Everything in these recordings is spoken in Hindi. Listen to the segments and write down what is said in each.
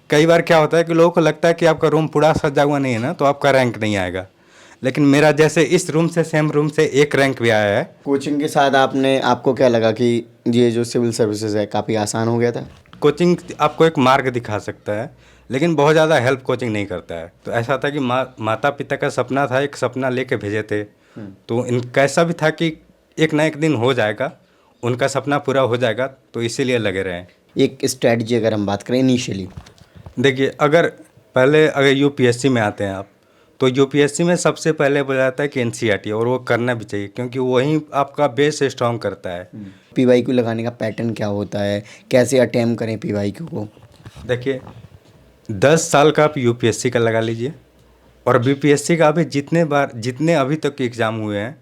कई बार क्या होता है कि लोगों को लगता है कि आपका रूम पूरा सजा हुआ नहीं है ना, तो आपका रैंक नहीं आएगा। लेकिन मेरा जैसे इस रूम से सेम रूम से एक रैंक भी आया है। कोचिंग के साथ आपको क्या लगा कि ये जो सिविल सर्विसेज है काफ़ी आसान हो गया था? कोचिंग आपको एक मार्ग दिखा सकता है, लेकिन बहुत ज़्यादा हेल्प कोचिंग नहीं करता है। तो ऐसा था कि माता पिता का सपना था, एक सपना लेके भेजे थे। तो इनका ऐसा भी था कि एक ना एक दिन हो जाएगा, उनका सपना पूरा हो जाएगा, तो इसीलिए लगे रहे। एक स्ट्रैटेजी अगर हम बात करें इनिशियली। देखिए, अगर यूपीएससी में आते हैं आप, तो यूपीएससी में सबसे पहले बोला जाता है कि एनसीईआरटी, और वो करना भी चाहिए क्योंकि वही आपका बेस स्ट्रॉन्ग करता है। पीवाईक्यू लगाने का पैटर्न क्या होता है, कैसे अटेम्प्ट करें पीवाईक्यू को? देखिए, 10 साल का आप यूपीएससी का लगा लीजिए, और बीपीएससी का भी जितने अभी तक के एग्ज़ाम हुए हैं,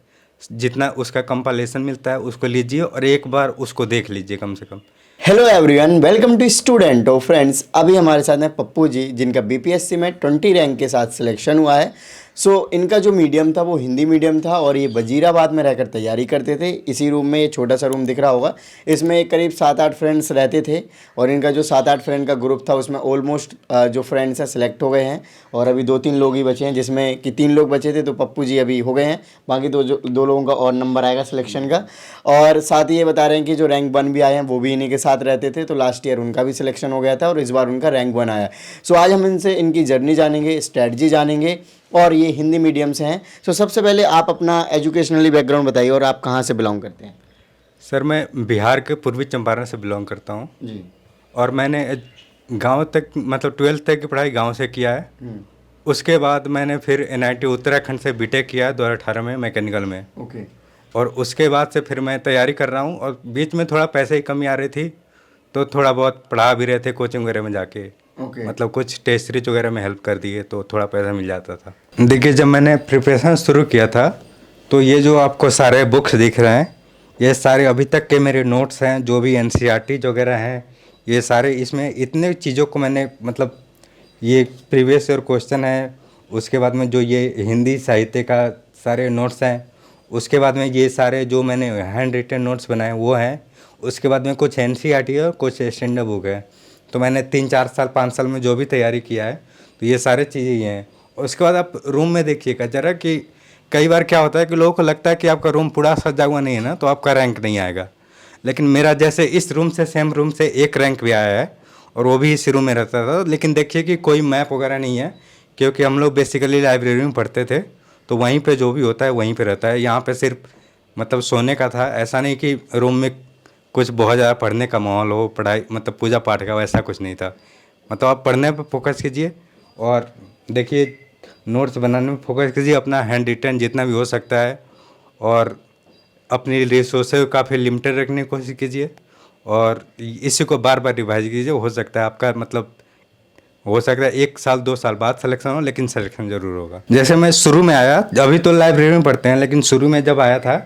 जितना उसका कंपाइलेशन मिलता है उसको लीजिए, और एक बार उसको देख लीजिए कम से कम। Hello everyone, welcome to student of friends. अभी हमारे साथ हैं पप्पू जी, जिनका बीपीएससी में 20 रैंक के साथ सिलेक्शन हुआ है। इनका जो मीडियम था वो हिंदी मीडियम था, और ये वजीराबाद में रहकर तैयारी करते थे। इसी रूम में, ये छोटा सा रूम दिख रहा होगा, इसमें करीब 7-8 फ्रेंड्स रहते थे। और इनका जो 7-8 फ्रेंड का ग्रुप था उसमें ऑलमोस्ट जो फ्रेंड्स हैं सिलेक्ट हो गए हैं, और अभी 2-3 लोग ही बचे हैं, जिसमें कि 3 लोग बचे थे, तो पप्पू जी अभी हो गए हैं। बाकी दो लोगों का और नंबर आएगा सिलेक्शन का। और साथ ही ये बता रहे हैं कि जो रैंक 1 भी आए हैं वो भी इन्हीं के साथ रहते थे, तो लास्ट ईयर उनका भी सिलेक्शन हो गया था और इस बार उनका रैंक 1 आया। आज हम इनसे इनकी जर्नी जानेंगे, स्ट्रैटेजी जानेंगे, और ये हिंदी मीडियम से हैं। सबसे पहले आप अपना एजुकेशनली बैकग्राउंड बताइए, और आप कहाँ से बिलोंग करते हैं? सर, मैं बिहार के पूर्वी चंपारण से बिलोंग करता हूँ जी। और मैंने गांव तक, मतलब 12th तक की पढ़ाई गांव से किया है। उसके बाद मैंने फिर एनआईटी उत्तराखंड से बीटेक किया है 2018 में मैकेनिकल में। ओके। और उसके बाद से फिर मैं तैयारी कर रहा हूँ, और बीच में थोड़ा पैसे की कमी आ रही थी, तो थोड़ा बहुत पढ़ा भी रहे थे कोचिंग वगैरह में जाके। ओके। मतलब कुछ टेस्ट सीरीज वगैरह में हेल्प कर दिए, तो थोड़ा पैसा मिल जाता था। देखिए, जब मैंने प्रिपरेशन शुरू किया था, तो ये जो आपको सारे बुक्स दिख रहे हैं, ये सारे अभी तक के मेरे नोट्स हैं, जो भी एनसीईआरटी वगैरह हैं, ये सारे, इसमें इतने चीज़ों को मैंने, मतलब ये प्रीवियस ईयर क्वेश्चन है, उसके बाद में जो ये हिंदी साहित्य का सारे नोट्स हैं, उसके बाद में ये सारे जो मैंने हैंड रिटन नोट्स बनाए वो हैं, उसके बाद में कुछ एनसीईआरटी है और कुछ स्टैंडर्ड बुक है। तो मैंने 3-4 साल 5 साल में जो भी तैयारी किया है, तो ये सारे चीज़ें ही हैं। और उसके बाद आप रूम में देखिएगा ज़रा कि कई बार क्या होता है कि लोगों को लगता है कि आपका रूम पूरा सजा हुआ नहीं है ना, तो आपका रैंक नहीं आएगा। लेकिन मेरा जैसे इस रूम से सेम रूम से एक रैंक भी आया है, और वो भी इसी रूम में रहता था। लेकिन देखिए कि कोई मैप वगैरह नहीं है, क्योंकि हम लोग बेसिकली लाइब्रेरी में पढ़ते थे, तो वहीं पे जो भी होता है वहीं पे रहता है। यहाँ पे सिर्फ मतलब सोने का था, ऐसा नहीं कि रूम में कुछ बहुत ज़्यादा पढ़ने का माहौल हो, पढ़ाई मतलब पूजा पाठ का, वैसा कुछ नहीं था। मतलब आप पढ़ने पे फोकस कीजिए, और देखिए नोट्स बनाने में फोकस कीजिए, अपना हैंड रिटन जितना भी हो सकता है, और अपनी रिसोर्सेज काफ़ी लिमिटेड रखने की कोशिश कीजिए, और इसी को बार बार रिवाइज कीजिए। हो सकता है आपका, मतलब हो सकता है 1 साल 2 साल बाद सिलेक्शन हो, लेकिन सिलेक्शन ज़रूर होगा। जैसे मैं शुरू में आया, अभी तो लाइब्रेरी में पढ़ते हैं, लेकिन शुरू में जब आया था,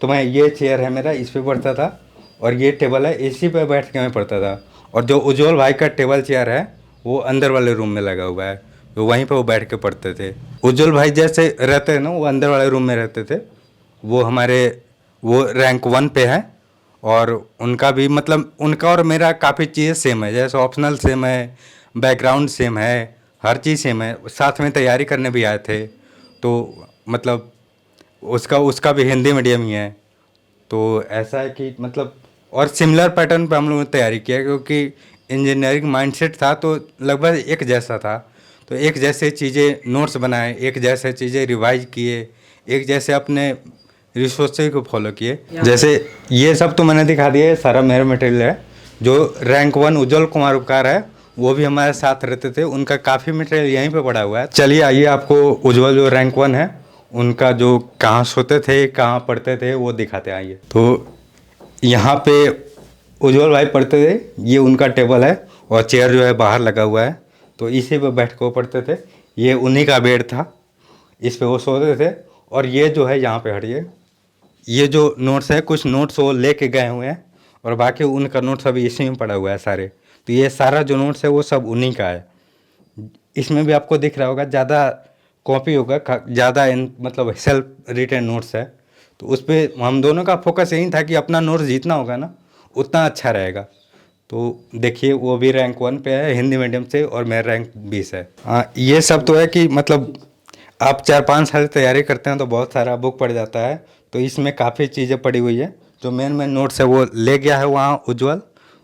तो मैं, ये चेयर है मेरा, इस पे पढ़ता था, और ये टेबल है, इसी पे बैठ के मैं पढ़ता था। और जो उज्जवल भाई का टेबल चेयर है, वो अंदर वाले रूम में लगा हुआ है, तो वहीं पर वो बैठ के पढ़ते थे। उज्जवल भाई जैसे रहते हैं ना, वो अंदर वाले रूम में रहते थे। वो रैंक 1 पे है, और उनका भी, मतलब उनका और मेरा काफ़ी चीज़ें सेम है, जैसे ऑप्शनल सेम है, बैकग्राउंड सेम है, हर चीज़ सेम है। साथ में तैयारी करने भी आए थे, तो मतलब उसका उसका भी हिंदी मीडियम ही है। तो ऐसा है कि मतलब, और सिमिलर पैटर्न पे हम लोगों ने तैयारी किया, क्योंकि इंजीनियरिंग माइंडसेट था, तो लगभग एक जैसा था। तो एक जैसे चीज़ें नोट्स बनाए, एक जैसे चीज़ें रिवाइज किए, एक जैसे अपने रिसोर्सेज को फॉलो किए। जैसे ये सब तो मैंने दिखा दिया, ये सारा मेरा मटेरियल है। जो रैंक 1 उज्जवल कुमार उपकार है, वो भी हमारे साथ रहते थे, उनका काफ़ी मटेरियल यहीं पे पड़ा हुआ है। चलिए आइए, आपको उज्जवल जो रैंक 1 है, उनका जो कहाँ सोते थे, कहाँ पढ़ते थे, वो दिखाते हैं। आइए, तो यहाँ पे उज्जवल भाई पढ़ते थे, ये उनका टेबल है, और चेयर जो है बाहर लगा हुआ है, तो इसी पे बैठ के वो पढ़ते थे। ये उन्हीं का बेड था, इस पे वो सोते थे। और ये जो है, यहाँ पे हटिए, ये जो नोट्स है, कुछ नोट्स वो लेके गए हुए हैं, और बाकी उनका नोट्स अभी इसी में पड़ा हुआ है सारे। तो ये सारा जो नोट्स है वो सब उन्हीं का है। इसमें भी आपको दिख रहा होगा, ज़्यादा कॉपी होगा, ज़्यादा मतलब सेल्फ रिटेन नोट्स है। तो उस पर हम दोनों का फोकस यही था कि अपना नोट्स जितना होगा ना, उतना अच्छा रहेगा। तो देखिए वो भी रैंक 1 पे है हिंदी मीडियम से और मेरा रैंक 20 है। हाँ, ये सब तो है कि मतलब आप 4-5 साल तैयारी करते हैं तो बहुत सारा बुक पड़ जाता है। तो इसमें काफ़ी चीज़ें पड़ी हुई है। जो मेन नोट्स है वो ले गया है वहाँ उज्जवल,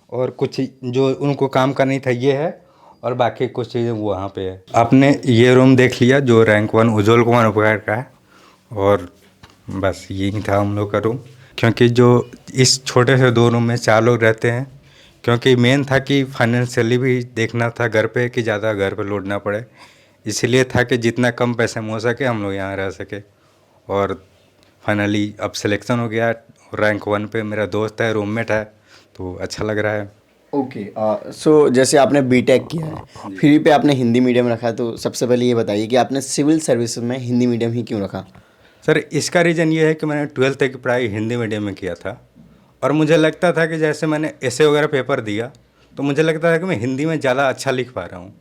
और कुछ जो उनको काम करनी था ये है, और बाकी कुछ चीज़ें वहाँ पे है। आपने ये रूम देख लिया जो रैंक 1 उज्जवल कुमार उपकार का है, और बस यही था हम लोग का रूम। क्योंकि जो इस छोटे से 2 रूम में 4 लोग रहते हैं, क्योंकि मेन था कि फाइनेंशियली भी देखना था घर पे कि ज़्यादा घर पे लोड ना पड़े, इसलिए था कि जितना कम पैसे में हो सके हम लोग यहाँ रह सके। और फाइनली अब सिलेक्शन हो गया, रैंक 1 पे मेरा दोस्त है, रूममेट है, तो अच्छा लग रहा है। ओके, सो जैसे आपने बीटेक किया है, फिर पे आपने हिंदी मीडियम रखा है, तो सबसे पहले ये बताइए कि आपने सिविल सर्विस में हिंदी मीडियम ही क्यों रखा? सर इसका रीज़न ये है कि मैंने 12th तक की पढ़ाई हिंदी मीडियम में किया था, और मुझे लगता था कि जैसे मैंने ऐसे वगैरह पेपर दिया तो मुझे लगता था कि मैं हिंदी में ज़्यादा अच्छा लिख पा रहा हूँ,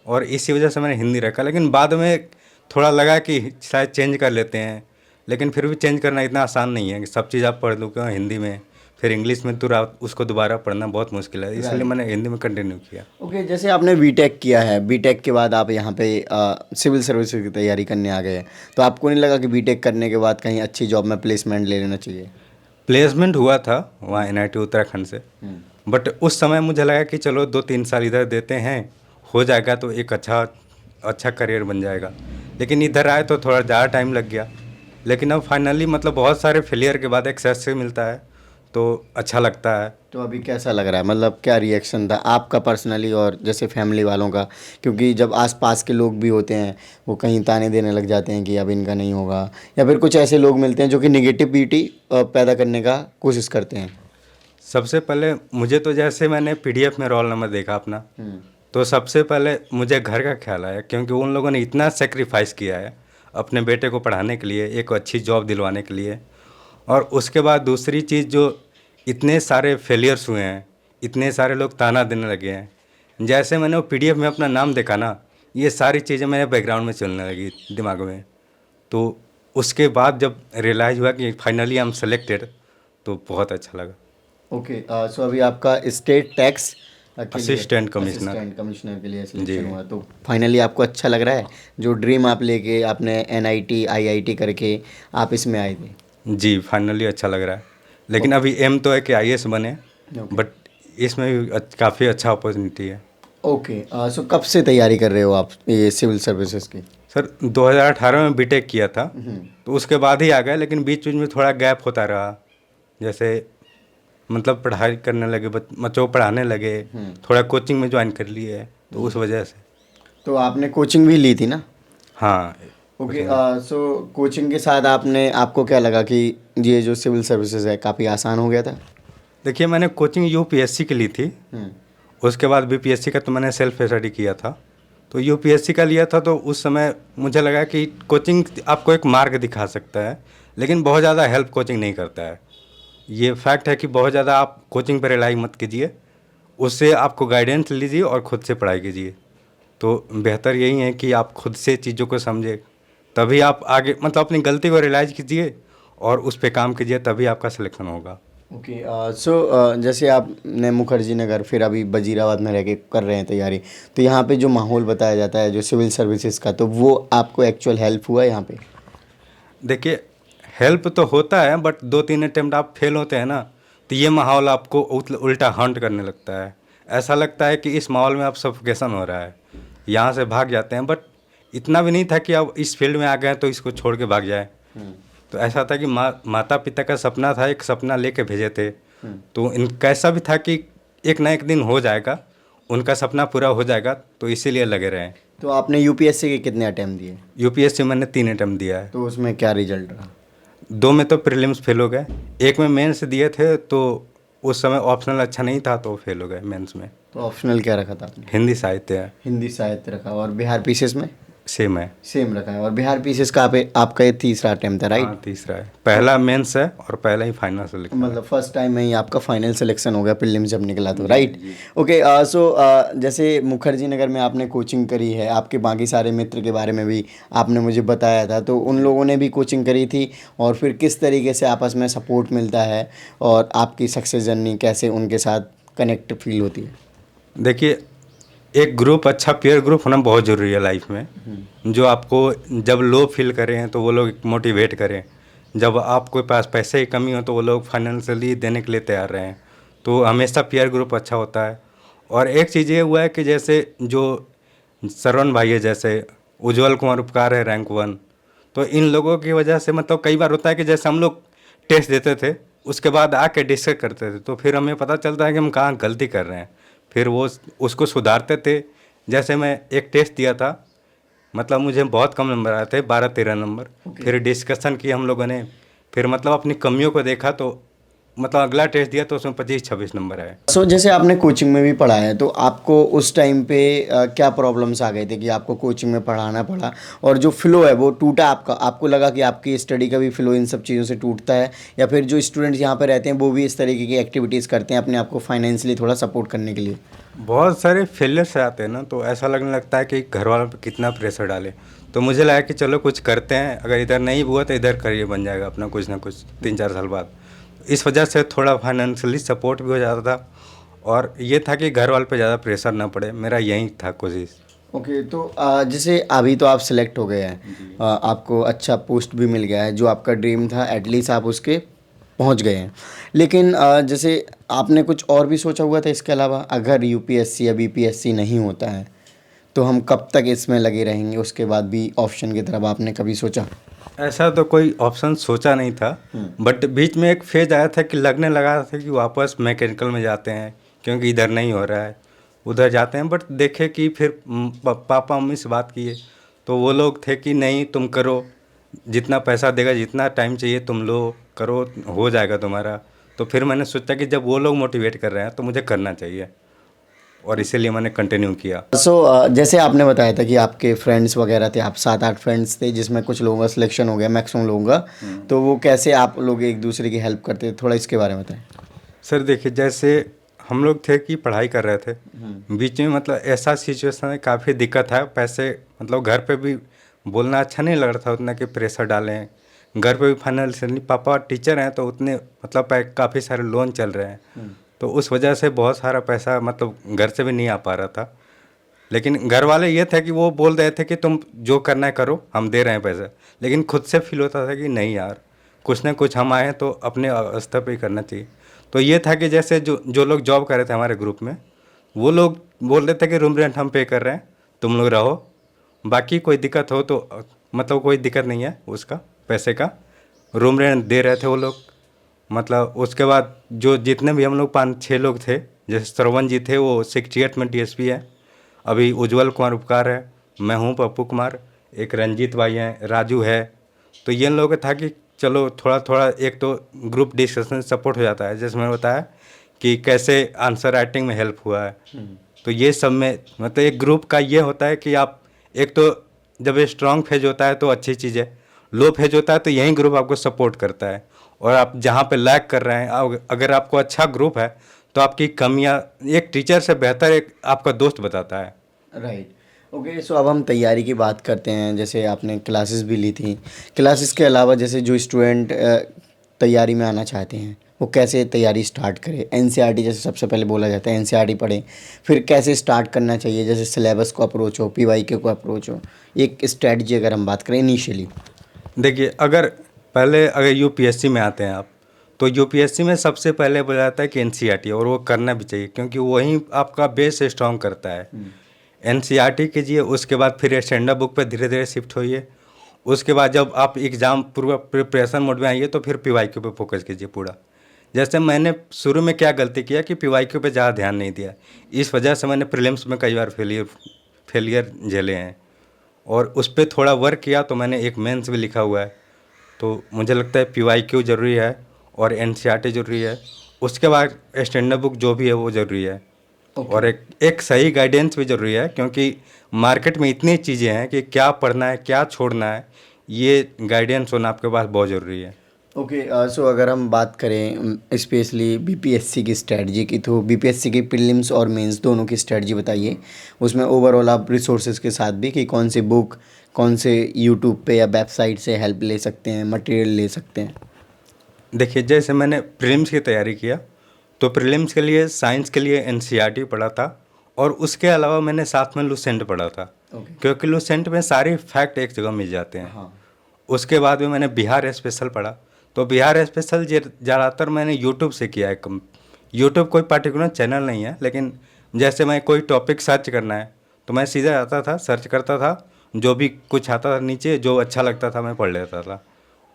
और इसी वजह से मैंने हिंदी रखा। लेकिन बाद में थोड़ा लगा कि शायद चेंज कर लेते हैं, लेकिन फिर भी चेंज करना इतना आसान नहीं है कि सब चीज़ आप पढ़ लो क्यों हिंदी में, फिर इंग्लिश में तो उसको दोबारा पढ़ना बहुत मुश्किल है, इसलिए मैंने हिंदी में कंटिन्यू किया। ओके, जैसे आपने बीटेक किया है, बीटेक के बाद आप यहाँ पे सिविल सर्विस की तैयारी करने आ गए हैं, तो आपको नहीं लगा कि बीटेक करने के बाद कहीं अच्छी जॉब में प्लेसमेंट ले लेना चाहिए? प्लेसमेंट हुआ था वहाँ NIT उत्तराखंड से, बट उस समय मुझे लगा कि चलो 2-3 साल इधर देते हैं, हो जाएगा तो एक अच्छा करियर बन जाएगा। लेकिन इधर आए तो थोड़ा ज़्यादा टाइम लग गया, लेकिन अब फाइनली मतलब बहुत सारे फेलियर के बाद एक सक्सेस मिलता है तो अच्छा लगता है। तो अभी कैसा लग रहा है, मतलब क्या रिएक्शन था आपका पर्सनली और जैसे फैमिली वालों का? क्योंकि जब आसपास के लोग भी होते हैं वो कहीं ताने देने लग जाते हैं कि अब इनका नहीं होगा, या फिर कुछ ऐसे लोग मिलते हैं जो कि निगेटिविटी पैदा करने का कोशिश करते हैं। सबसे पहले मुझे तो जैसे मैंने PDF में रोल नंबर देखा अपना, तो सबसे पहले मुझे घर का ख्याल आया, क्योंकि उन लोगों ने इतना सेक्रीफाइस किया है अपने बेटे को पढ़ाने के लिए, एक अच्छी जॉब दिलवाने के लिए। और उसके बाद दूसरी चीज़, जो इतने सारे फेलियर्स हुए हैं, इतने सारे लोग ताना देने लगे हैं, जैसे मैंने वो PDF में अपना नाम देखा ना, ये सारी चीज़ें मेरे बैकग्राउंड में चलने लगी दिमाग में। तो उसके बाद जब रियलाइज़ हुआ कि फाइनली आई एम सेलेक्टेड, तो बहुत अच्छा लगा। ओके, सो अभी आपका state tax assistant commissioner assistant commissioner के लिए सिलेक्शन हुआ, तो फाइनली आपको अच्छा लग रहा है? जो ड्रीम आप लेके आपने NIT IIT करके आप इसमें आए थे। जी, फाइनली अच्छा लग रहा है। लेकिन अभी एम तो है कि IAS बने, बट इसमें भी काफ़ी अच्छा अपॉर्चुनिटी है। ओके, सो कब से तैयारी कर रहे हो आप ये सिविल सर्विसेज की? सर 2018 में बीटेक किया था, तो उसके बाद ही आ गया, लेकिन बीच बीच में थोड़ा गैप होता रहा। जैसे मतलब पढ़ाई करने लगे, बच्चों को पढ़ाने लगे, थोड़ा कोचिंग में ज्वाइन कर लिए, तो उस वजह से। तो आपने कोचिंग भी ली थी ना? हाँ। ओके, सो कोचिंग के साथ आपको क्या लगा कि ये जो सिविल सर्विसेज है काफ़ी आसान हो गया था? देखिए मैंने कोचिंग UPSC की ली थी, उसके बाद BPSC का तो मैंने सेल्फ स्टडी किया था। तो UPSC का लिया था तो उस समय मुझे लगा कि कोचिंग आपको एक मार्ग दिखा सकता है, लेकिन बहुत ज़्यादा हेल्प कोचिंग नहीं करता है। ये फैक्ट है कि बहुत ज़्यादा आप कोचिंग पर रिलाई मत कीजिए, उससे आपको गाइडेंस लीजिए और ख़ुद से पढ़ाई कीजिए। तो बेहतर यही है कि आप खुद से चीज़ों को समझें, तभी आप आगे मतलब अपनी गलती को रियलाइज़ कीजिए और उस पे काम कीजिए, तभी आपका सिलेक्शन होगा। ओके, सो जैसे आपने मुखर्जी नगर फिर अभी वजीराबाद में रह के कर रहे हैं तैयारी, तो यहाँ पे जो माहौल बताया जाता है जो सिविल सर्विसेज का, तो वो आपको एक्चुअल हेल्प हुआ है यहाँ पे? देखिए हेल्प तो होता है, बट 2-3 अटेम्प्ट आप फेल होते हैं ना, तो ये माहौल आपको उल्टा हंट करने लगता है। ऐसा लगता है कि इस माहौल में आप सफोकेशन हो रहा है, यहाँ से भाग जाते हैं। बट इतना भी नहीं था कि अब इस फील्ड में आ गए तो इसको छोड़ के भाग जाए। तो ऐसा था कि माता पिता का सपना था, एक सपना लेके भेजे थे, तो इनका ऐसा भी था कि एक ना एक दिन हो जाएगा, उनका सपना पूरा हो जाएगा, तो इसीलिए लगे रहे। तो आपने UPSC के कितने अटैम्प्ट दिए? UPSC मैंने 3 अटेम्प्ट दिया है। तो उसमें क्या रिजल्ट रहा? 2 में तो प्रीलिम्स फेल हो गए, एक में मेंस दिए थे, तो उस समय ऑप्शनल अच्छा नहीं था तो फेल हो गए मेंस में। तो ऑप्शनल क्या रखा था आपने? हिंदी साहित्य है। हिंदी साहित्य रखा, और बिहार पीसीएस में? सेम है। सेम रखा है, और बिहार पीसीएस का आपका ये तीसरा अटेम्प्ट था, राइट? हाँ, तीसरा है, पहला मेंस है और पहला ही फाइनल सिलेक्शन। मतलब फर्स्ट टाइम में ही आपका फाइनल सिलेक्शन हो गया प्रीलिम्स जब निकला तो, राइट? ओके, सो जैसे मुखर्जी नगर में आपने कोचिंग करी है, आपके बाकी सारे मित्र के बारे में भी आपने मुझे बताया था, तो उन लोगों ने भी कोचिंग करी थी, और फिर किस तरीके से आपस में सपोर्ट मिलता है और आपकी सक्सेस जर्नी कैसे उनके साथ कनेक्ट फील होती है? देखिए, एक ग्रुप, अच्छा पीयर ग्रुप होना बहुत ज़रूरी है लाइफ में, जो आपको जब लो फील करें तो वो लोग मोटिवेट करें, जब आपके पास पैसे की कमी हो तो वो लोग फाइनेंशियली देने के लिए तैयार रहें। तो हमेशा पीयर ग्रुप अच्छा होता है। और एक चीज़ ये हुआ है कि जैसे जो श्रवण भाई है, जैसे उज्जवल कुमार उपकार है रैंक 1, तो इन लोगों की वजह से मतलब कई बार होता है कि जैसे हम लोग टेस्ट देते थे, उसके बाद आके डिस्कस करते थे, तो फिर हमें पता चलता है कि हम कहाँ गलती कर रहे हैं, फिर वो उसको सुधारते थे। जैसे मैं एक टेस्ट दिया था, मतलब मुझे बहुत कम नंबर आए थे, 12-13 नंबर। फिर डिस्कशन की हम लोगों ने, फिर मतलब अपनी कमियों को देखा, तो मतलब अगला टेस्ट दिया तो उसमें 25-26 नंबर आए। सो जैसे आपने कोचिंग में भी पढ़ा है, तो आपको उस टाइम पे क्या प्रॉब्लम्स आ गए थे कि आपको कोचिंग में पढ़ाना पड़ा और जो फ्लो है वो टूटा आपका? आपको लगा कि आपकी स्टडी का भी फ्लो इन सब चीज़ों से टूटता है, या फिर जो स्टूडेंट्स यहाँ पे रहते हैं वो भी इस तरीके की एक्टिविटीज़ करते हैं अपने आप को फाइनेंशियली थोड़ा सपोर्ट करने के लिए? बहुत सारे फेलियर से आते हैं ना, तो ऐसा लगने लगता है कि घर वालों पे कितना प्रेशर डाले। तो मुझे लगा कि चलो कुछ करते हैं, अगर इधर नहीं हुआ तो इधर करियर बन जाएगा अपना कुछ ना कुछ 3-4 साल बाद। इस वजह से थोड़ा फाइनेंशियली सपोर्ट भी हो जाता था, और ये था कि घर वालों पे ज़्यादा प्रेशर ना पड़े, मेरा यही था कोशिश। ओके, तो जैसे अभी तो आप सिलेक्ट हो गए हैं, आपको अच्छा पोस्ट भी मिल गया है, जो आपका ड्रीम था एटलीस्ट आप उसके पहुंच गए हैं। लेकिन जैसे आपने कुछ और भी सोचा हुआ था इसके अलावा? अगर यूपीएससी या बीपीएससी नहीं होता है तो हम कब तक इसमें लगे रहेंगे, उसके बाद भी ऑप्शन की तरफ आपने कभी सोचा? ऐसा तो कोई ऑप्शन सोचा नहीं था, बट बीच में एक फेज आया था कि लगने लगा था कि वापस मैकेनिकल में जाते हैं, क्योंकि इधर नहीं हो रहा है, उधर जाते हैं। बट देखे कि फिर पापा मम्मी से बात किए, तो वो लोग थे कि नहीं तुम करो, जितना पैसा देगा, जितना टाइम चाहिए तुम लो, करो, हो जाएगा तुम्हारा। तो फिर मैंने सोचा कि जब वो लोग मोटिवेट कर रहे हैं तो मुझे करना चाहिए, और इसीलिए मैंने कंटिन्यू किया। सो जैसे आपने बताया था कि आपके फ्रेंड्स वगैरह थे, आप 7-8 फ्रेंड्स थे जिसमें कुछ लोगों का सिलेक्शन हो गया, मैक्सिमम लोगों का, तो वो कैसे आप लोग एक दूसरे की हेल्प करते थे, थोड़ा इसके बारे में बताएं। सर देखिए, जैसे हम लोग थे कि पढ़ाई कर रहे थे, बीच में मतलब ऐसा सिचुएशन है, काफ़ी दिक्कत है, पैसे मतलब घर पे भी बोलना अच्छा नहीं लग रहा था उतना कि प्रेशर डालें, घर पे भी फाइनेंशियली पापा टीचर हैं तो उतने मतलब काफ़ी सारे लोन चल रहे हैं, तो उस वजह से बहुत सारा पैसा मतलब घर से भी नहीं आ पा रहा था। लेकिन घर वाले ये थे कि वो बोल रहे थे कि तुम जो करना है करो, हम दे रहे हैं पैसा, लेकिन खुद से फील होता था कि नहीं यार, कुछ ना कुछ हम आए हैं तो अपने स्तर पे ही करना चाहिए। तो ये था कि जैसे जो जो लोग जॉब कर रहे थे हमारे ग्रुप में, वो लोग बोल रहे थे कि रूम रेंट हम पे कर रहे हैं, तुम लोग रहो, बाकी कोई दिक्कत हो तो मतलब कोई दिक्कत नहीं है उसका, पैसे का रूम रेंट दे रहे थे वो लोग। मतलब उसके बाद जो जितने भी हम लोग 5-6 लोग थे, जैसे श्रवण जी थे वो 68 में डीएसपी है, अभी उज्जवल कुमार उपकार है, मैं हूँ पप्पू कुमार, एक रंजीत भाई हैं, राजू है। तो ये इन लोगों का था कि चलो थोड़ा थोड़ा एक तो ग्रुप डिस्कशन सपोर्ट हो जाता है, जैसे मैंने बताया कि कैसे आंसर राइटिंग में हेल्प हुआ है। तो ये सब में मतलब एक ग्रुप का ये होता है कि आप एक तो जब ये स्ट्रांग फेज होता है तो अच्छी चीज़ है, लो फेज होता है तो यही ग्रुप आपको सपोर्ट करता है, और आप जहाँ पे लैग कर रहे हैं, अगर आपको अच्छा ग्रुप है तो आपकी कमियाँ एक टीचर से बेहतर एक आपका दोस्त बताता है। राइट। ओके, सो अब हम तैयारी की बात करते हैं। जैसे आपने क्लासेस भी ली थी, क्लासेस के अलावा जैसे जो स्टूडेंट तैयारी में आना चाहते हैं वो कैसे तैयारी स्टार्ट करें? एनसीईआरटी जैसे सबसे पहले बोला जाता है, एनसीईआरटी पढ़ें, फिर कैसे स्टार्ट करना चाहिए, जैसे सिलेबस को अप्रोच हो, पीवाईक्यू को अप्रोच हो, एक स्ट्रेटजी अगर हम बात करें इनिशियली। देखिए, अगर यूपीएससी में आते हैं आप, तो यूपीएससी में सबसे पहले बोला जाता है कि एनसीईआरटी, और वो करना भी चाहिए क्योंकि वही आपका बेस स्ट्रॉन्ग करता है। एनसीईआरटी कीजिए, उसके बाद फिर स्टैंडर्ड बुक पे धीरे धीरे शिफ्ट होइए, उसके बाद जब आप एग्ज़ाम पूरा प्रिपरेशन मोड में आइए तो फिर पीवाईक्यू पे फोकस कीजिए पूरा। जैसे मैंने शुरू में क्या गलती किया कि पीवाईक्यू पे ज़्यादा ध्यान नहीं दिया, इस वजह से मैंने प्रीलिम्स में कई बार फेलियर झेले हैं, और उस पर थोड़ा वर्क किया तो मैंने एक मेंस भी लिखा हुआ है। तो मुझे लगता है पीवाईक्यू ज़रूरी है और एनसीईआरटी ज़रूरी है, उसके बाद स्टैंडर्ड बुक जो भी है वो ज़रूरी है। और एक सही गाइडेंस भी ज़रूरी है, क्योंकि मार्केट में इतनी चीज़ें हैं कि क्या पढ़ना है क्या छोड़ना है, ये गाइडेंस होना आपके पास बहुत ज़रूरी है। ओके, सो अगर हम बात करें स्पेशली बीपीएससी की स्ट्रेटजी की, तो बीपीएससी की प्रीलिम्स और मेंस दोनों की स्ट्रेटजी बताइए। उसमें ओवरऑल आप रिसोर्सेज के साथ भी कि कौन सी बुक, कौन से यूट्यूब पे या वेबसाइट से हेल्प ले सकते हैं, मटेरियल ले सकते हैं। देखिए, जैसे मैंने प्रीलिम्स की तैयारी किया तो प्रीलिम्स के लिए साइंस के लिए एनसीईआरटी पढ़ा था और उसके अलावा मैंने साथ में लुसेंट पढ़ा था। क्योंकि लुसेंट में सारे फैक्ट एक जगह मिल जाते हैं। हाँ। उसके बाद में मैंने बिहार स्पेशल पढ़ा। तो बिहार स्पेशल ज़्यादातर मैंने यूट्यूब से किया है। यूट्यूब कोई पर्टिकुलर चैनल नहीं है, लेकिन जैसे मैं कोई टॉपिक सर्च करना है तो मैं सीधा आता था, सर्च करता था, जो भी कुछ आता था नीचे जो अच्छा लगता था मैं पढ़ लेता था।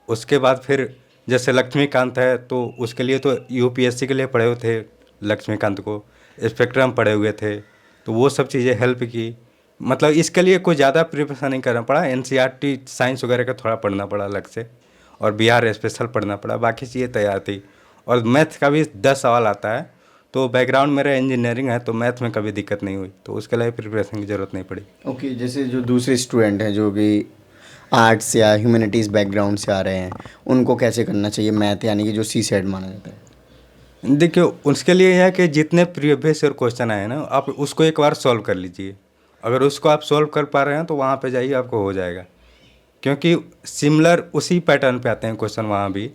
उसके बाद फिर जैसे लक्ष्मीकांत है तो उसके लिए तो यूपीएससी के लिए पढ़े हुए थे, लक्ष्मीकांत को स्पेक्ट्रम पढ़े हुए थे, तो वो सब चीज़ें हेल्प की। मतलब इसके लिए कोई ज़्यादा प्रिपरेशन नहीं करना पड़ा। एनसीईआरटी साइंस वगैरह का थोड़ा पढ़ना पड़ा अलग से, और बिहार स्पेशल पढ़ना पड़ा, बाकी चीज़ें तैयार थी। और मैथ का भी 10 सवाल आता है, तो बैकग्राउंड मेरा इंजीनियरिंग है तो मैथ में कभी दिक्कत नहीं हुई, तो उसके लिए प्रिपरेशन की ज़रूरत नहीं पड़ी। ओके, जैसे जो दूसरे स्टूडेंट हैं जो कि आर्ट्स या ह्यूमैनिटीज़ बैकग्राउंड से आ रहे हैं, उनको कैसे करना चाहिए मैथ, यानी कि जो सी सेट माना जाता है? देखिए, उसके लिए यह है कि जितने प्रीवियस ईयर क्वेश्चन आए ना, आप उसको एक बार सॉल्व कर लीजिए। अगर उसको आप सॉल्व कर पा रहे हैं तो वहाँ पे जाइए, आपको हो जाएगा। क्योंकि सिमिलर उसी पैटर्न पे आते हैं क्वेश्चन वहाँ भी,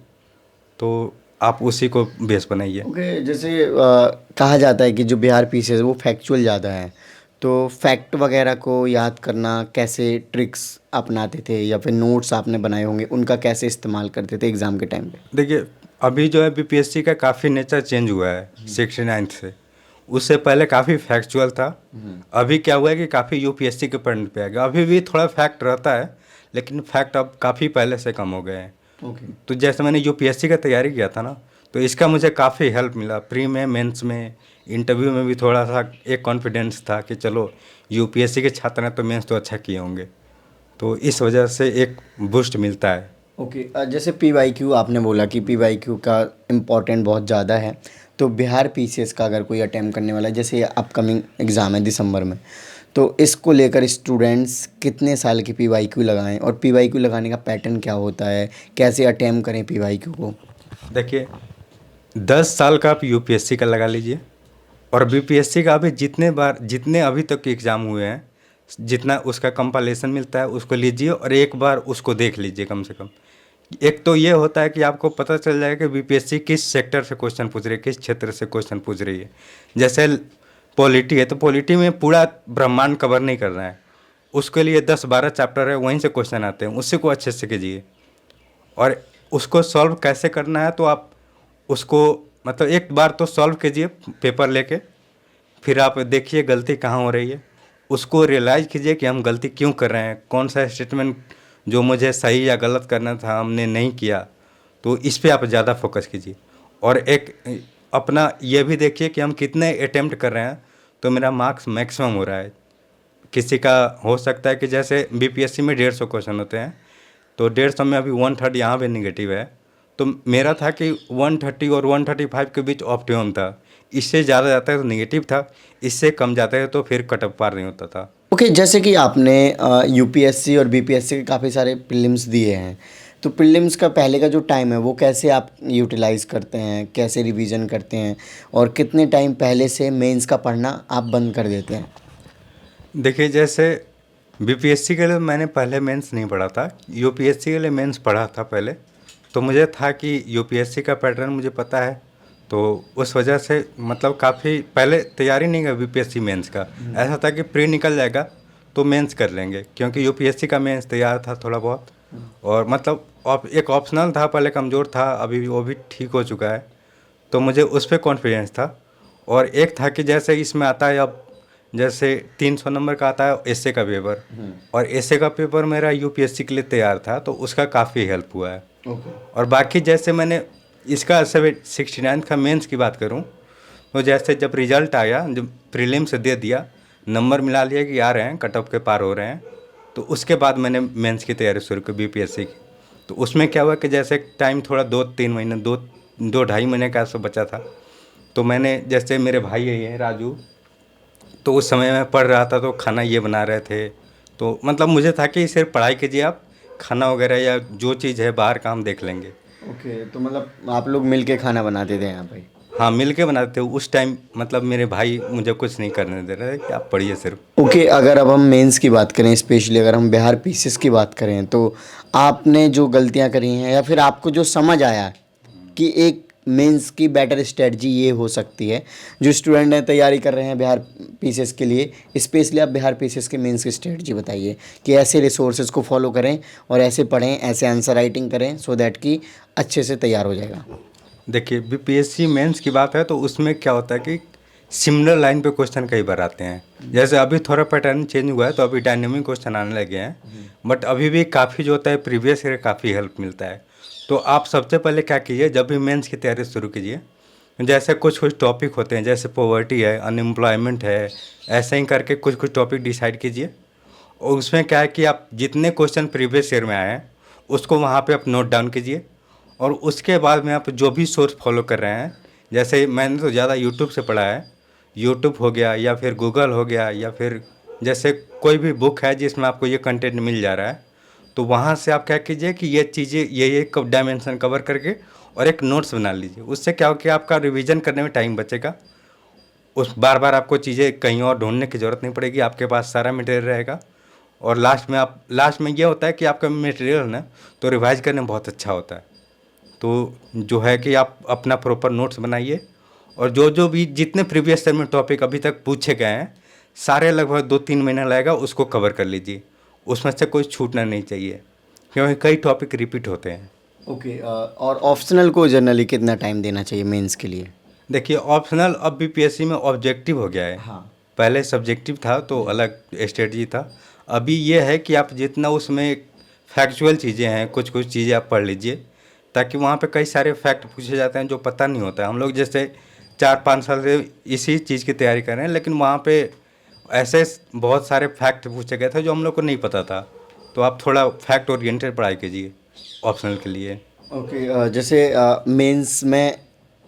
तो आप उसी को बेस बनाइए। ओके, जैसे कहा जाता है कि जो बिहार पीसीएस है वो फैक्चुअल ज़्यादा है, तो फैक्ट वगैरह को याद करना कैसे ट्रिक्स अपनाते थे, या फिर नोट्स आपने बनाए होंगे उनका कैसे इस्तेमाल करते थे एग्ज़ाम के टाइम पे? देखिए, अभी जो है बीपीएससी का काफ़ी नेचर चेंज हुआ है 69 से। उससे पहले काफ़ी फैक्चुअल था। अभी क्या हुआ है कि काफ़ी यूपीएससी के पॉइंट पे आ गया। अभी भी थोड़ा फैक्ट रहता है, लेकिन फैक्ट अब काफ़ी पहले से कम हो गए हैं। ओके। तो जैसे मैंने यूपीएससी का तैयारी किया था ना, तो इसका मुझे काफ़ी हेल्प मिला। प्री में, मेंस में, इंटरव्यू में भी थोड़ा सा एक कॉन्फिडेंस था कि चलो यूपीएससी के छात्र हैं तो मेंस तो अच्छा किए होंगे, तो इस वजह से एक बूस्ट मिलता है। ओके, जैसे पीवाईक्यू आपने बोला कि पीवाईक्यू का इम्पोर्टेंट बहुत ज़्यादा है, तो बिहार पीसीएस का अगर कोई अटेम्प्ट करने वाला है, जैसे अपकमिंग एग्ज़ाम है दिसंबर में, तो इसको लेकर स्टूडेंट्स कितने साल की पीवाईक्यू लगाएं, और पीवाईक्यू लगाने का पैटर्न क्या होता है, कैसे अटेम्प्ट करें पीवाईक्यू को? देखिए, 10 साल का आप यूपीएससी का लगा लीजिए, और बीपीएससी का भी जितने अभी तक के एग्ज़ाम हुए हैं, जितना उसका कंपाइलेशन मिलता है उसको लीजिए और एक बार उसको देख लीजिए कम से कम। एक तो ये होता है कि आपको पता चल जाएगा कि बीपीएससी किस सेक्टर से क्वेश्चन पूछ रही है, किस क्षेत्र से क्वेश्चन पूछ रही है। जैसे पॉलिटी है तो पॉलिटी में पूरा ब्रह्मांड कवर नहीं करना है, उसके लिए 10-12 चैप्टर है, वहीं से क्वेश्चन आते हैं, उसी को अच्छे से कीजिए। और उसको सॉल्व कैसे करना है तो आप उसको मतलब एक बार तो सॉल्व कीजिए पेपर लेके, फिर आप देखिए गलती कहाँ हो रही है, उसको रियलाइज़ कीजिए कि हम गलती क्यों कर रहे हैं, कौन सा स्टेटमेंट जो मुझे सही या गलत करना था हमने नहीं किया, तो इस पे आप ज़्यादा फोकस कीजिए। और एक अपना ये भी देखिए कि हम कितने अटेम्प्ट कर रहे हैं, तो मेरा मार्क्स मैक्सिमम हो रहा है। किसी का हो सकता है कि जैसे बीपीएससी में 150 क्वेश्चन होते हैं, तो 150 में अभी 130 यहाँ पे निगेटिव है, तो मेरा था कि 130 और 135 के बीच ऑप्टिमम था। इससे ज़्यादा जाता है तो नेगेटिव था, इससे कम जाता है तो फिर कट ऑफ पार नहीं होता था। ओके, जैसे कि आपने यूपीएससी और बीपीएससी के काफ़ी सारे प्रीलिम्स दिए हैं, तो प्रीलिम्स का पहले का जो टाइम है वो कैसे आप यूटिलाइज़ करते हैं, कैसे रिवीजन करते हैं, और कितने टाइम पहले से मेंस का पढ़ना आप बंद कर देते हैं? देखिए, जैसे बीपीएससी के लिए मैंने पहले मेंस नहीं पढ़ा था, यूपीएससी के लिए मेंस पढ़ा था पहले। तो मुझे था कि यूपीएससी का पैटर्न मुझे पता है, तो उस वजह से मतलब काफ़ी पहले तैयारी नहीं कर बीपीएससी मेंस का। ऐसा था कि प्री निकल जाएगा तो मेंस कर लेंगे, क्योंकि यूपीएससी का मेंस तैयार था थोड़ा बहुत, और मतलब एक ऑप्शनल था, पहले कमज़ोर था, अभी वो भी ठीक हो चुका है, तो मुझे उस पर कॉन्फिडेंस था। और एक था कि जैसे इसमें आता है अब जैसे 300 नंबर का आता है एसए का पेपर, और एसए का पेपर मेरा यूपीएससी के लिए तैयार था, तो उसका काफ़ी हेल्प हुआ है। और बाकी जैसे मैंने इसका 69 का मेंस की बात करूं, तो जैसे जब रिज़ल्ट आया, जब प्रीलिम से दे दिया, नंबर मिला लिया कि आ रहे हैं, कट ऑफ के पार हो रहे हैं, तो उसके बाद मैंने मेंस की तैयारी शुरू की बीपीएससी की। तो उसमें क्या हुआ कि जैसे टाइम थोड़ा 2-3 महीने 2-2.5 महीने का ऐसा बचा था, तो मैंने जैसे मेरे भाई है राजू, तो उस समय मैं पढ़ रहा था तो खाना ये बना रहे थे, तो मतलब मुझे था कि सिर्फ पढ़ाई कीजिए, आप खाना वगैरह या जो चीज़ है बाहर का हम देख लेंगे। ओके, तो मतलब आप लोग मिल के खाना बनाते थे यहाँ पे? हाँ, मिल के बनाते थे उस टाइम, मतलब मेरे भाई मुझे कुछ नहीं करने दे रहे कि आप पढ़िए सिर्फ। ओके, अगर अब हम मेंस की बात करें, स्पेशली अगर हम बिहार पीसीएस की बात करें, तो आपने जो गलतियाँ करी हैं या फिर आपको जो समझ आया कि एक मेंस की बेटर स्ट्रेटजी ये हो सकती है? जो स्टूडेंट हैं तैयारी कर रहे हैं बिहार पीसीएस के लिए, स्पेशली आप बिहार पीसीएस के मेंस की स्ट्रेटजी बताइए कि ऐसे रिसोर्सेज को फॉलो करें और ऐसे पढ़ें, ऐसे आंसर राइटिंग करें सो दैट कि अच्छे से तैयार हो जाएगा। देखिए बीपीएससी मेंस की बात है तो उसमें क्या होता है कि सिमिलर लाइन पे क्वेश्चन कई बार आते हैं। जैसे अभी थोड़ा पैटर्न चेंज हुआ है तो अभी डायनेमिक क्वेश्चन आने लगे हैं, बट अभी भी काफ़ी जो होता है प्रीवियस ईयर काफ़ी हेल्प मिलता है। तो आप सबसे पहले क्या कीजिए, जब भी मेंस की तैयारी शुरू कीजिए, जैसे कुछ कुछ टॉपिक होते हैं जैसे पॉवर्टी है, अनएम्प्लॉयमेंट है, ऐसे ही करके कुछ कुछ टॉपिक डिसाइड कीजिए। और उसमें क्या है कि आप जितने क्वेश्चन प्रीवियस ईयर में आए हैं उसको वहाँ पे आप नोट डाउन कीजिए। और उसके बाद में आप जो भी सोर्स फॉलो कर रहे हैं, जैसे मैंने तो ज़्यादा यूट्यूब से पढ़ा है, यूट्यूब हो गया या फिर गूगल हो गया या फिर जैसे कोई भी बुक है जिसमें आपको ये कंटेंट मिल जा रहा है, तो वहाँ से आप क्या कीजिए कि ये चीज़ें ये डायमेंशन कवर करके और एक नोट्स बना लीजिए। उससे क्या हो कि आपका रिवीजन करने में टाइम बचेगा, उस बार बार आपको चीज़ें कहीं और ढूंढने की ज़रूरत नहीं पड़ेगी, आपके पास सारा मटेरियल रहेगा। और लास्ट में ये होता है कि आपका मटेरियल ना तो रिवाइज करने में बहुत अच्छा होता है। तो जो है कि आप अपना प्रॉपर नोट्स बनाइए और जो जो भी जितने प्रीवियस ईयर में टॉपिक अभी तक पूछे गए हैं सारे लगभग 2-3 महीना लगेगा, उसको कवर कर लीजिए। उसमें से कोई छूटना नहीं चाहिए क्योंकि कई टॉपिक रिपीट होते हैं। ओके, और ऑप्शनल को जनरली कितना टाइम देना चाहिए मेंस के लिए? देखिए ऑप्शनल अब बीपीएससी में ऑब्जेक्टिव हो गया है। हाँ। पहले सब्जेक्टिव था तो अलग स्ट्रेटजी था। अभी ये है कि आप जितना उसमें फैक्चुअल चीज़ें हैं कुछ कुछ चीज़ें आप पढ़ लीजिए, ताकि वहाँ पे कई सारे फैक्ट पूछे जाते हैं जो पता नहीं होता है। हम लोग जैसे 4-5 साल से इसी चीज़ की तैयारी कर रहे हैं, लेकिन वहाँ पे ऐसे बहुत सारे फैक्ट पूछे गए थे जो हम लोग को नहीं पता था। तो आप थोड़ा फैक्ट ओरिएंटेड पढ़ाई कीजिए ऑप्शनल के लिए। ओके, जैसे मेंस में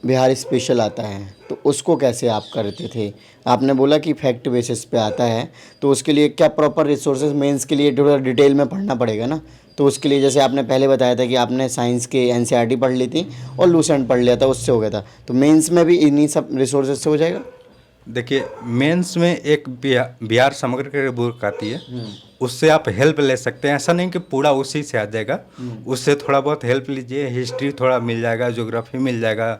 बिहार स्पेशल आता है तो उसको कैसे आप करते थे? आपने बोला कि फैक्ट बेसिस पे आता है, तो उसके लिए क्या प्रॉपर रिसोर्सेज मेंस के लिए थोड़ा डिटेल में पढ़ना पड़ेगा ना? तो उसके लिए जैसे आपने पहले बताया था कि आपने साइंस के एनसीईआरटी पढ़ ली थी और लूसेंट पढ़ लिया था, उससे हो गया था, तो मेंस में भी इन्हीं सब रिसोर्सेज से हो जाएगा? देखिए मेंस में एक बिहार समग्र की बुक आती है, उससे आप हेल्प ले सकते हैं। ऐसा नहीं कि पूरा उसी से आ जाएगा, उससे थोड़ा बहुत हेल्प लीजिए। हिस्ट्री थोड़ा मिल जाएगा, ज्योग्राफी मिल जाएगा,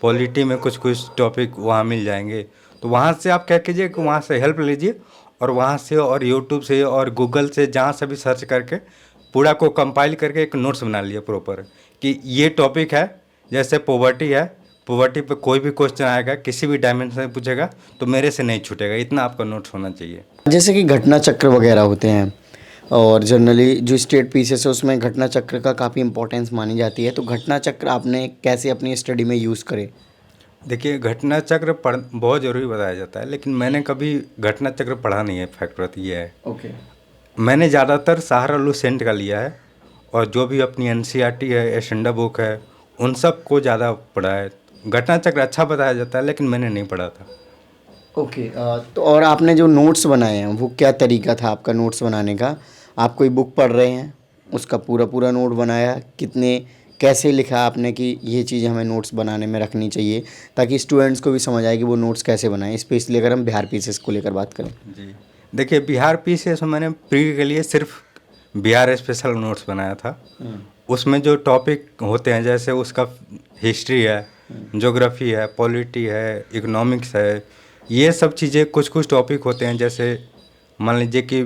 पॉलिटी में कुछ कुछ टॉपिक वहाँ मिल जाएंगे। तो वहाँ से आप क्या कीजिए कि वहाँ से हेल्प लीजिए और वहाँ से और यूट्यूब से और गूगल से जहाँ से भी सर्च करके पूरा को कंपाइल करके एक नोट्स बना लिए प्रॉपर कि ये टॉपिक है। जैसे पॉवर्टी है, पॉवर्टी पे कोई भी क्वेश्चन आएगा किसी भी डायमेंशन में पूछेगा तो मेरे से नहीं छूटेगा, इतना आपका नोट्स होना चाहिए। जैसे कि घटना चक्र वगैरह होते हैं और जनरली जो स्टेट पीसेस है उसमें घटना चक्र का काफ़ी इंपॉर्टेंस मानी जाती है, तो घटना चक्र आपने कैसे अपनी स्टडी में यूज़ करे? देखिए घटना चक्र पढ़ बहुत ज़रूरी बताया जाता है, लेकिन मैंने कभी घटना चक्र पढ़ा नहीं है। फैक्ट बात ये है, ओके। मैंने ज़्यादातर सहारा लूसेंट का लिया है और जो भी अपनी एनसीईआरटी है, एशंडा बुक है, उन सब को ज़्यादा पढ़ा है। घटना चक्र अच्छा बताया जाता है लेकिन मैंने नहीं पढ़ा था। ओके, तो और आपने जो नोट्स बनाए हैं वो क्या तरीका था आपका नोट्स बनाने का? आप कोई बुक पढ़ रहे हैं, उसका पूरा पूरा नोट बनाया, कितने कैसे लिखा आपने कि ये चीज़ हमें नोट्स बनाने में रखनी चाहिए, ताकि स्टूडेंट्स को भी समझ आए कि वो नोट्स कैसे बनाएं, स्पेशली अगर हम बिहार पीसेस को लेकर बात करें? जी देखिए बिहार पीसीएस में मैंने प्री के लिए सिर्फ बिहार स्पेशल नोट्स बनाया था। उसमें जो टॉपिक होते हैं जैसे उसका हिस्ट्री है, ज्योग्राफी है, पॉलिटी है, इकोनॉमिक्स है, ये सब चीज़ें कुछ कुछ टॉपिक होते हैं। जैसे मान लीजिए कि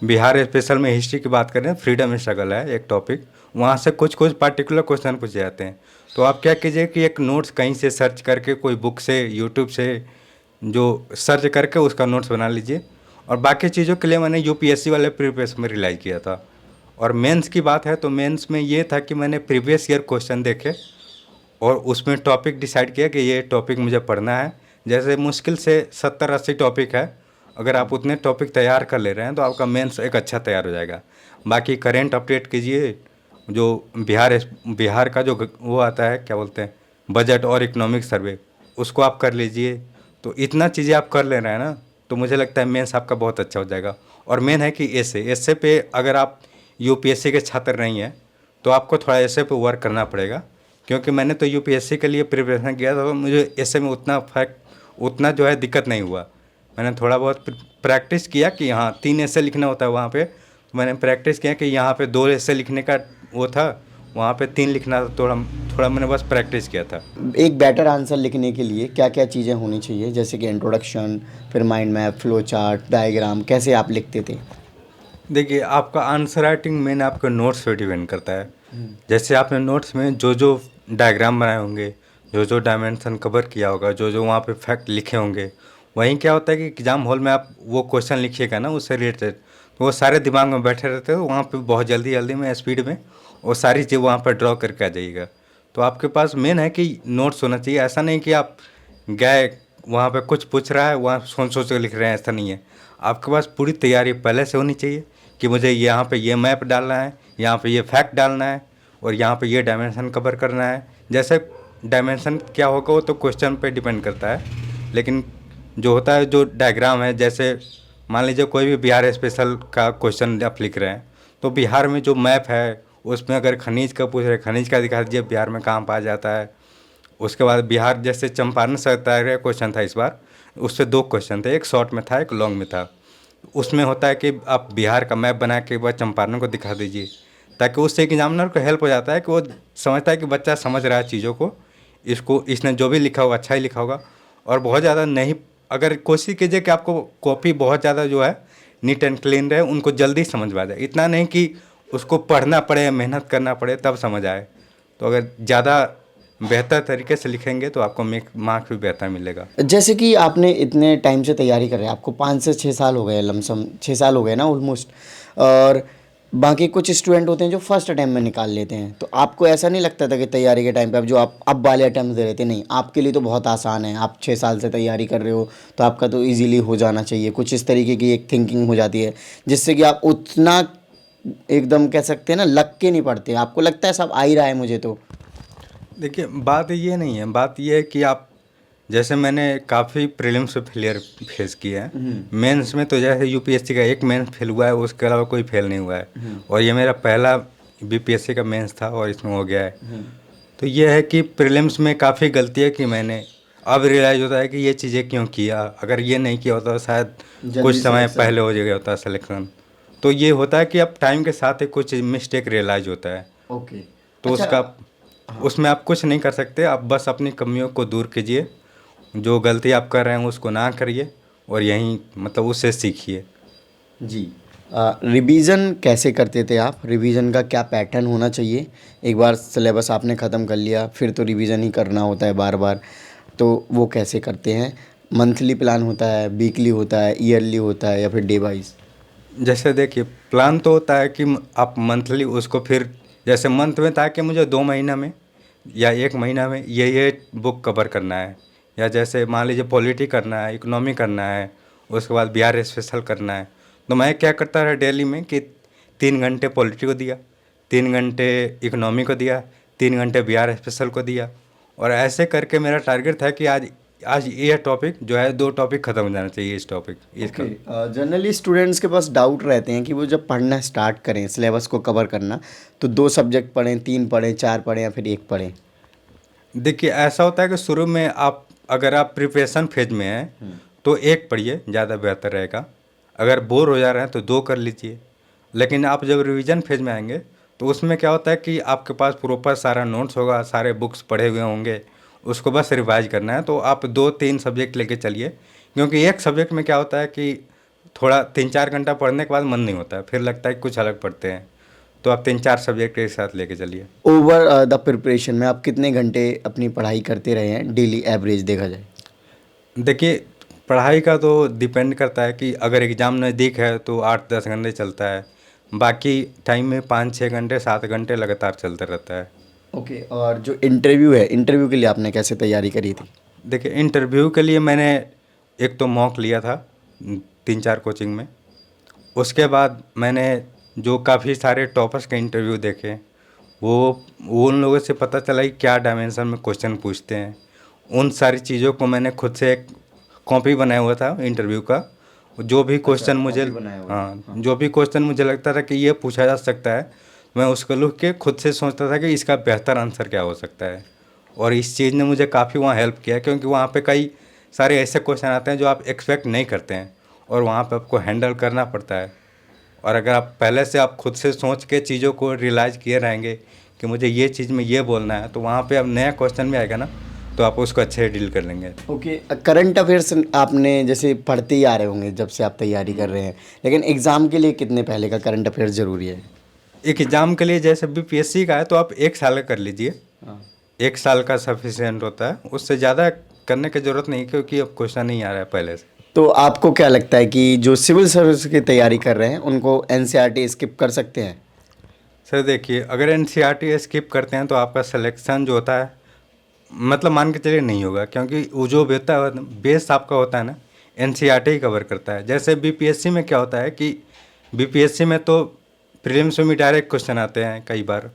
बिहार स्पेशल में हिस्ट्री की बात करें, फ्रीडम स्ट्रगल है एक टॉपिक, वहाँ से कुछ कुछ पार्टिकुलर क्वेश्चन पूछे जाते हैं। तो आप क्या कीजिए कि एक नोट्स कहीं से सर्च करके, कोई बुक से, यूट्यूब से जो सर्च करके उसका नोट्स बना लीजिए। और बाकी चीज़ों के लिए मैंने यूपीएससी वाले प्रिपरेशन में रिलाई किया था। और मेंस की बात है तो मेंस में ये था कि मैंने प्रीवियस ईयर क्वेश्चन देखे और उसमें टॉपिक डिसाइड किया कि ये टॉपिक मुझे पढ़ना है। जैसे मुश्किल से 70-80 टॉपिक है, अगर आप उतने टॉपिक तैयार कर ले रहे हैं तो आपका मेंस एक अच्छा तैयार हो जाएगा। बाकी करेंट अपडेट कीजिए, जो बिहार का जो वो आता है क्या बोलते हैं, बजट और इकोनॉमिक सर्वे, उसको आप कर लीजिए। तो इतना चीज़ें आप कर ले रहे हैं ना, तो मुझे लगता है मेंस आपका बहुत अच्छा हो जाएगा। और मेन है कि एसए पे अगर आप यूपीएससी के छात्र नहीं हैं तो आपको थोड़ा एसए पे वर्क करना पड़ेगा, क्योंकि मैंने तो यूपीएससी के लिए प्रिपरेशन किया था तो मुझे एसए में उतना जो है दिक्कत नहीं हुआ। मैंने थोड़ा बहुत प्रैक्टिस किया कि हाँ 3 एसए लिखना होता है वहाँ पे, तो मैंने प्रैक्टिस किया कि यहाँ पे 2 एसए लिखने का वो था, वहाँ पे 3 लिखना था, थोड़ा थोड़ा मैंने बस प्रैक्टिस किया था। एक बेटर आंसर लिखने के लिए क्या क्या चीज़ें होनी चाहिए, जैसे कि इंट्रोडक्शन, फिर mind map, flow chart, diagram, कैसे आप लिखते थे? देखिए, आपका आंसर राइटिंग मेन आपके नोट्स पे डिपेंड करता है। जैसे आपने नोट्स में जो जो डायग्राम बनाए होंगे, जो जो डायमेंशन कवर किया होगा, जो जो वहाँ पे फैक्ट लिखे होंगे, वहीं क्या होता है कि एग्जाम हॉल में आप वो क्वेश्चन लिखिएगा ना उससे रिलेटेड, तो वो सारे दिमाग में बैठे रहते हो, वहाँ पे बहुत जल्दी जल्दी में स्पीड में वो सारी चीज़ वहाँ पर ड्रॉ करके आ जाइएगा। तो आपके पास मेन है कि नोट्स होना चाहिए। ऐसा नहीं कि आप गए वहाँ पे कुछ पूछ रहा है, वहाँ सोच सोच के लिख रहे हैं, ऐसा नहीं है। आपके पास पूरी तैयारी पहले से होनी चाहिए कि मुझे यहाँ पे ये मैप डालना है, यहाँ पे ये फैक्ट डालना है, और यहाँ पे ये डायमेंशन कवर करना है। जैसे डायमेंशन क्या होगा वो तो क्वेश्चन पे डिपेंड करता है, लेकिन जो होता है जो डायग्राम है, जैसे मान लीजिए कोई भी बिहार स्पेशल का क्वेश्चन आप लिख रहे हैं, तो बिहार में जो मैप है उसमें अगर खनिज का पूछ रहे, खनिज का दिखा दीजिए बिहार में कहाँ पाया जाता है। उसके बाद बिहार जैसे चंपारण सत्याग्रह क्वेश्चन था इस बार, उससे 2 क्वेश्चन थे, एक शॉर्ट में था एक लॉन्ग में था। उसमें होता है कि आप बिहार का मैप बना के एक बार चंपारण को दिखा दीजिए, ताकि उससे एग्जामिनर को हेल्प हो जाता है कि वो समझता है कि बच्चा समझ रहा है चीज़ों को, इसको इसने जो भी लिखा होगा अच्छा ही लिखा होगा। और बहुत ज़्यादा नहीं, अगर कोशिश कीजिए कि आपको कॉपी बहुत ज़्यादा जो है नीट एंड क्लीन रहे, उनको जल्दी समझ में आ जाए। इतना नहीं कि उसको पढ़ना पड़े, मेहनत करना पड़े तब समझ आए। तो अगर ज़्यादा बेहतर तरीके से लिखेंगे तो आपको मार्क्स भी बेहतर मिलेगा। जैसे कि आपने इतने टाइम से तैयारी कर रहे हैं, आपको 5 से 6 साल हो गए, लमसम 6 साल हो गए ना ऑलमोस्ट, और बाकी कुछ स्टूडेंट होते हैं जो फर्स्ट अटैम्प्ट में निकाल लेते हैं, तो आपको ऐसा नहीं लगता था कि तैयारी के टाइम पे जो आप अब वाले अटैम्प्ट दे रहे थे, नहीं आपके लिए तो बहुत आसान है, आप 6 साल से तैयारी कर रहे हो तो आपका तो इजीली हो जाना चाहिए, कुछ इस तरीके की एक थिंकिंग हो जाती है जिससे कि आप उतना एकदम कह सकते हैं ना लग के नहीं पढ़ते, आपको लगता है सब आ ही रहा है मुझे तो? देखिए, बात ये नहीं है, बात ये है कि आप, जैसे मैंने काफ़ी प्रीलिम्स से फेलियर फेस किया है। मेंस में तो जैसे यूपीएससी का एक मेंस फेल हुआ है, उसके अलावा कोई फेल नहीं हुआ है, और ये मेरा पहला बीपीएससी का मेंस था और इसमें हो गया है। तो ये है कि प्रीलिम्स में काफ़ी गलतियाँ की मैंने, अब रियलाइज़ होता है कि ये चीज़ें क्यों किया, अगर ये नहीं किया होता तो शायद कुछ समय पहले हो गया होता सिलेक्शन। तो ये होता है कि अब टाइम के साथ ही कुछ मिस्टेक रियलाइज़ होता है, ओके। तो उसका उसमें आप कुछ नहीं कर सकते। आप बस अपनी कमियों को दूर कीजिए, जो गलती आप कर रहे हैं उसको ना करिए, और यहीं मतलब उससे सीखिए। जी। रिवीजन कैसे करते थे आप? रिवीजन का क्या पैटर्न होना चाहिए? एक बार सिलेबस आपने ख़त्म कर लिया फिर तो रिवीजन ही करना होता है बार बार, तो वो कैसे करते हैं? मंथली प्लान होता है, वीकली होता है, ईयरली होता है, या फिर डे वाइज? जैसे देखिए, प्लान तो होता है कि आप मंथली उसको, फिर जैसे मंथ में था कि मुझे 2 महीना में या 1 महीना में ये बुक कवर करना है, या जैसे मान लीजिए पॉलिटी करना है, इकोनॉमी करना है, उसके बाद बिहार स्पेशल करना है। तो मैं क्या करता रहा डेली में कि 3 घंटे पॉलिटी को दिया, 3 घंटे इकोनॉमी को दिया, 3 घंटे बिहार स्पेशल को दिया, और ऐसे करके मेरा टारगेट था कि आज आज ये टॉपिक जो है 2 टॉपिक ख़त्म हो जाना चाहिए, इस टॉपिक इसका। जनरली स्टूडेंट्स के पास डाउट रहते हैं कि वो जब पढ़ना स्टार्ट करें, सिलेबस को कवर करना, तो 2 सब्जेक्ट पढ़ें, 3 पढ़ें, 4 पढ़ें, या फिर 1 पढ़ें? देखिए, ऐसा होता है कि शुरू में आप, अगर आप प्रिपरेशन फेज में हैं तो 1 पढ़िए, ज़्यादा बेहतर रहेगा। अगर बोर हो जा रहे हैं तो 2 कर लीजिए। लेकिन आप जब रिवीजन फेज में आएंगे तो उसमें क्या होता है कि आपके पास प्रॉपर सारा नोट्स होगा, सारे बुक्स पढ़े हुए होंगे, उसको बस रिवाइज करना है। तो आप 2-3 सब्जेक्ट लेके चलिए, क्योंकि एक सब्जेक्ट में क्या होता है कि थोड़ा 3-4 घंटा पढ़ने के बाद मन नहीं होता है, फिर लगता है कि कुछ अलग पढ़ते हैं। तो आप 3-4 सब्जेक्ट एक साथ लेके चलिए। ओवर द प्रिपरेशन में आप कितने घंटे अपनी पढ़ाई करते रहे हैं, डेली एवरेज देखा जाए? देखिए, पढ़ाई का तो डिपेंड करता है कि अगर एग्ज़ाम नज़दीक है तो 8-10 घंटे चलता है, बाकी टाइम में 5-6 घंटे 7 घंटे लगातार चलता रहता है। ओके। और जो इंटरव्यू है, इंटरव्यू के लिए आपने कैसे तैयारी करी थी? देखिए, इंटरव्यू के लिए मैंने एक तो मॉक लिया था 3-4 कोचिंग में। उसके बाद मैंने जो काफ़ी सारे टॉपर्स के इंटरव्यू देखे, वो उन लोगों से पता चला कि क्या डायमेंशन में क्वेश्चन पूछते हैं। उन सारी चीज़ों को मैंने खुद से एक कॉपी बनाया हुआ था इंटरव्यू का। जो भी क्वेश्चन मुझे, कॉपी बनाया हुआ हाँ, जो भी क्वेश्चन मुझे लगता था कि ये पूछा जा सकता है, मैं उसको लिख के खुद से सोचता था कि इसका बेहतर आंसर क्या हो सकता है। और इस चीज़ ने मुझे काफ़ी वहाँ हेल्प किया, क्योंकि वहाँ पे कई सारे ऐसे क्वेश्चन आते हैं जो आप एक्सपेक्ट नहीं करते हैं, और वहाँ पे आपको हैंडल करना पड़ता है। और अगर आप पहले से आप खुद से सोच के चीज़ों को रियलाइज़ किए रहेंगे कि मुझे ये चीज़ में ये बोलना है, तो वहाँ पे अब नया क्वेश्चन भी आएगा ना, तो आप उसको अच्छे से डील कर लेंगे। ओके, करंट अफेयर्स आपने जैसे पढ़ते ही आ रहे होंगे जब से आप तैयारी कर रहे हैं, लेकिन एग्ज़ाम के लिए कितने पहले का करंट अफेयर्स ज़रूरी है? एक एग्ज़ाम के लिए जैसे बीपीएससी का है तो आप 1 साल का कर लीजिए, 1 साल का सफिशिएंट होता है, उससे ज़्यादा करने की ज़रूरत नहीं, क्योंकि अब क्वेश्चन नहीं आ रहा है पहले से। तो आपको क्या लगता है कि जो सिविल सर्विस की तैयारी कर रहे हैं उनको एनसीईआरटी स्किप कर सकते हैं? सर देखिए, अगर एनसीईआरटी स्किप करते हैं तो आपका सिलेक्शन जो होता है, मतलब मान के चलिए नहीं होगा, क्योंकि वो जो होता है बेस आपका होता है ना, एनसीईआरटी ही कवर करता है। जैसे बीपीएससी में क्या होता है कि बीपीएससी में तो प्रीलिम्स में भी डायरेक्ट क्वेश्चन आते हैं कई बार,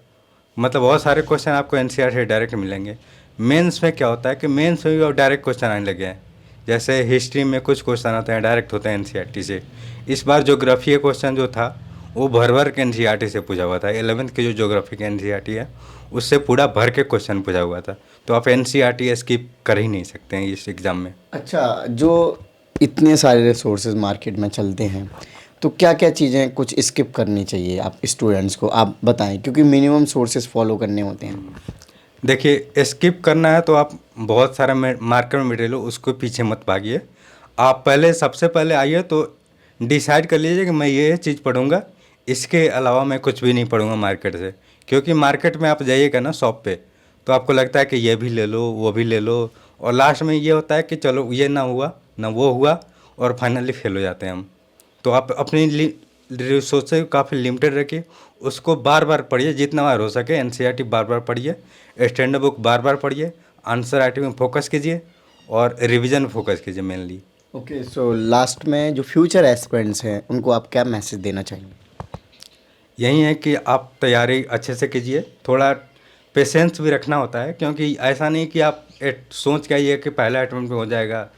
मतलब बहुत सारे क्वेश्चन आपको एनसीईआरटी से डायरेक्ट मिलेंगे। मेंस में क्या होता है कि मेंस में भी अब डायरेक्ट क्वेश्चन आने लगे हैं। जैसे हिस्ट्री में कुछ क्वेश्चन आते हैं डायरेक्ट होते हैं एनसीईआरटी से। इस बार ज्योग्राफी का क्वेश्चन जो था वो भर भर के एनसीईआरटी से पूछा हुआ था। 11th की जो ज्योग्राफी का एनसीईआरटी है उससे पूरा भर के क्वेश्चन पूछा हुआ था। तो आप एनसीईआरटी स्किप कर ही नहीं सकते हैं इस एग्ज़ाम में। अच्छा, जो इतने सारे रिसोर्सेज मार्केट में चलते हैं, तो क्या क्या चीज़ें कुछ स्किप करनी चाहिए आप स्टूडेंट्स को, आप बताएं, क्योंकि मिनिमम सोर्सेज फॉलो करने होते हैं। देखिए, स्किप करना है तो आप बहुत सारा मार्केट में मटेरियल हो उसको पीछे मत भागिए। आप पहले सबसे पहले आइए तो डिसाइड कर लीजिए कि मैं ये चीज़ पढ़ूंगा, इसके अलावा मैं कुछ भी नहीं पढ़ूंगा मार्केट से। क्योंकि मार्केट में आप जाइएगा ना शॉप पे, तो आपको लगता है कि ये भी ले लो वो भी ले लो, और लास्ट में ये होता है कि चलो ये ना हुआ ना वो हुआ, और फाइनली फेल हो जाते हैं हम। तो आप अपनी रिसोर्सेज काफ़ी लिमिटेड रखिए, उसको बार बार पढ़िए जितना बार हो सके। एनसीईआरटी बार बार पढ़िए, स्टैंडर्ड बुक बार बार पढ़िए, आंसर राइटिंग में फोकस कीजिए और रिवीजन में फोकस कीजिए मेनली। ओके, सो लास्ट में जो फ्यूचर एस्पिरेंट्स हैं उनको आप क्या मैसेज देना चाहेंगे? यही है कि आप तैयारी अच्छे से कीजिए, थोड़ा पेशेंस भी रखना होता है, क्योंकि ऐसा नहीं कि आप सोच के आइए कि पहला अटेम्प्ट में हो जाएगा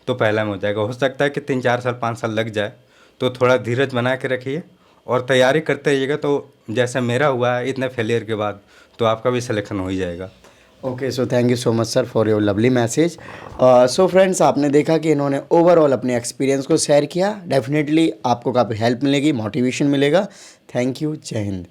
तो पहला में हो जाएगा। हो सकता है कि 3-4 साल 5 साल लग जाए। तो थोड़ा धीरज बना के रखिए और तैयारी करते रहिएगा, तो जैसे मेरा हुआ है इतने फेलियर के बाद, तो आपका भी सिलेक्शन हो ही जाएगा। Okay, so thank you so much sir for your lovely message. So friends, आपने देखा कि इन्होंने ओवरऑल अपने एक्सपीरियंस को शेयर किया। डेफिनेटली आपको काफ़ी हेल्प मिलेगी, मोटिवेशन मिलेगा। थैंक यू, जय हिंद।